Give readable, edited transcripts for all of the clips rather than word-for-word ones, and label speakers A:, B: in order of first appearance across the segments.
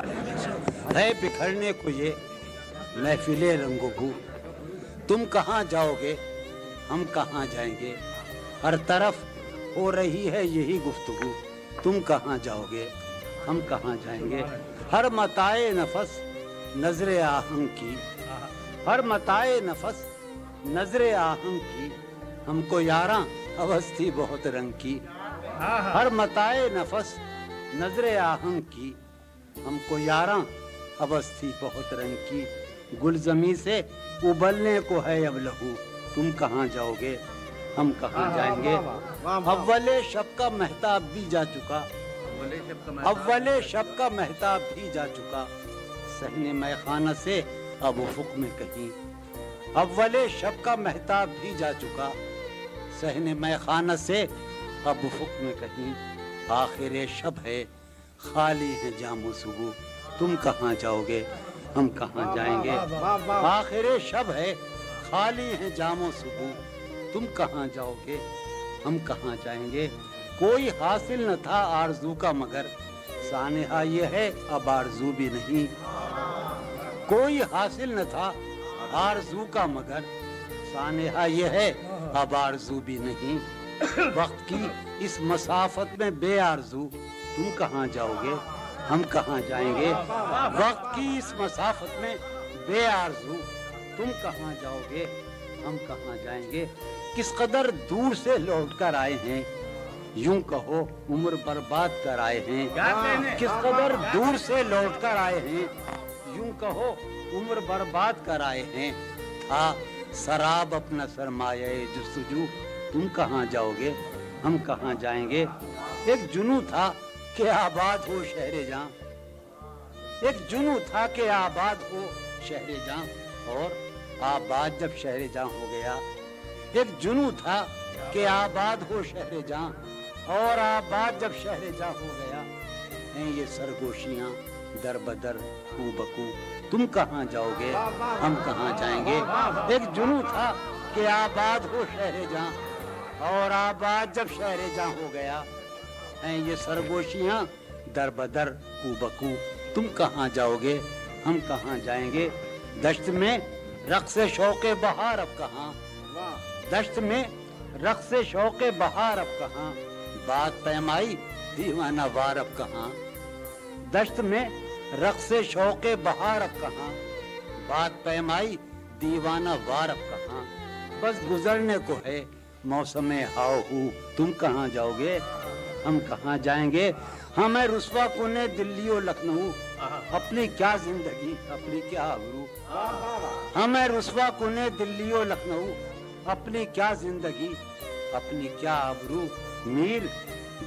A: है बिखरने को ये महफिले रंगों, तुम कहाँ जाओगे हम कहाँ जाएंगे, हर तरफ हो रही है यही गुफ्तगू, तुम कहाँ जाओगे हम कहाँ जाएंगे। हर मताए नफस नजरे आहंग की, हर मताए नफस नजरे आहंग की, हमको यारां हवस थी बहुत रंग की। हर मताए नफस नजरे आहंग की, हमको यारां हवस थी बहुत रंग की। गुलजमी से उबलने को है अब लहू, तुम कहाँ जाओगे हम कहाँ जाएंगे। अव्वले शब का महताब भी जा चुका, अव्वले शब का महताब भी जा चुका, सहने मैखाना से अब उफुक में कहीं। अव्वले शब का महताब भी जा चुका, सहने मैखाना से अब उफुक में कहीं। आखिर शब है खाली है जामो सुबह, तुम कहाँ जाओगे हम कहाँ जाएंगे। आखिर शब है खाली है जामो सुबह, तुम कहाँ जाओगे हम कहाँ जाएंगे। कोई हासिल न था आरज़ू का मगर सानेहा ये है अब आरज़ू भी नहीं। कोई हासिल न था आरज़ू का मगर सानेहा ये है अब आरज़ू भी नहीं। वक्त की इस मसाफत में बेआरज़ू, तुम कहाँ जाओगे हम कहाँ जाएंगे। वक्त की इस मसाफत में बेआरज़ू, तुम कहाँ जाओगे हम कहाँ जाएंगे। किस कदर दूर से लौट कर आए हैं, यूं कहो उम्र बर्बाद कर आए हैं। किस कदर दूर से लौट कर आए हैं, यूं कहो उम्र बर्बाद कर आए हैं। था शराब अपना सरमाया जुस्तजू, तुम कहाँ जाओगे हम कहाँ जाएंगे। एक जुनू था कि आबाद हो शहरे जहां, एक जुनू था कि आबाद हो शहरे जहां, और आबाद जब शहरे जहां हो गया। एक जुनू था कि आबाद हो शहरे जहां, और आबाद जब शहरे जहां हो गया। हैं ये सरगोशियां दर बदर कू बकू, तुम कहाँ जाओगे हम कहाँ जाएंगे। एक जुनू था कि आबाद हो शहरे जहां, और आबाद जब शहरे जहां हो गया। हैं ये सरगोशियां दर बदर कू बकू, तुम कहाँ जाओगे हम कहाँ जाएंगे। दश्त में रक़्स शौक़े बहार अब कहाँ, दश्त में रक़्स शौक़े बहार अब कहाँ, बात पैमाई दीवाना वार अब कहाँ। दश्त में रक़्स शौक़े बहार अब कहाँ, बात पैमाई दीवाना वार अब कहाँ। बस गुजरने को है मौसमे हाओ हूँ, तुम कहाँ जाओगे हम कहाँ जाएंगे। हमें रुस्वा कुने दिल्ली लखनऊ, अपनी क्या जिंदगी अपनी क्या आबरू। हमें रुस्वा कुने दिल्ली लखनऊ, अपनी क्या जिंदगी अपनी क्या आबरू। मीर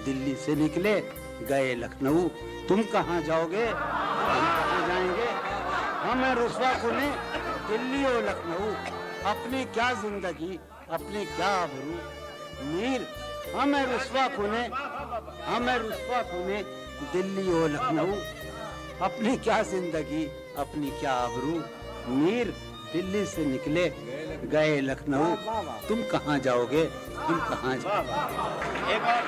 A: दिल्ली से निकले गए लखनऊ, तुम कहाँ जाओगे हम कहाँ जाएंगे। हमें रुस्वा कुने दिल्ली लखनऊ, अपनी क्या जिंदगी अपनी क्या आबरू। मीर हमें रुस्वा कुने, हमें रुस्वा कुने दिल्ली और लखनऊ, अपनी क्या जिंदगी अपनी क्या आबरू। मीर दिल्ली से निकले गए लखनऊ, तुम कहाँ जाओगे तुम कहाँ जाओगे।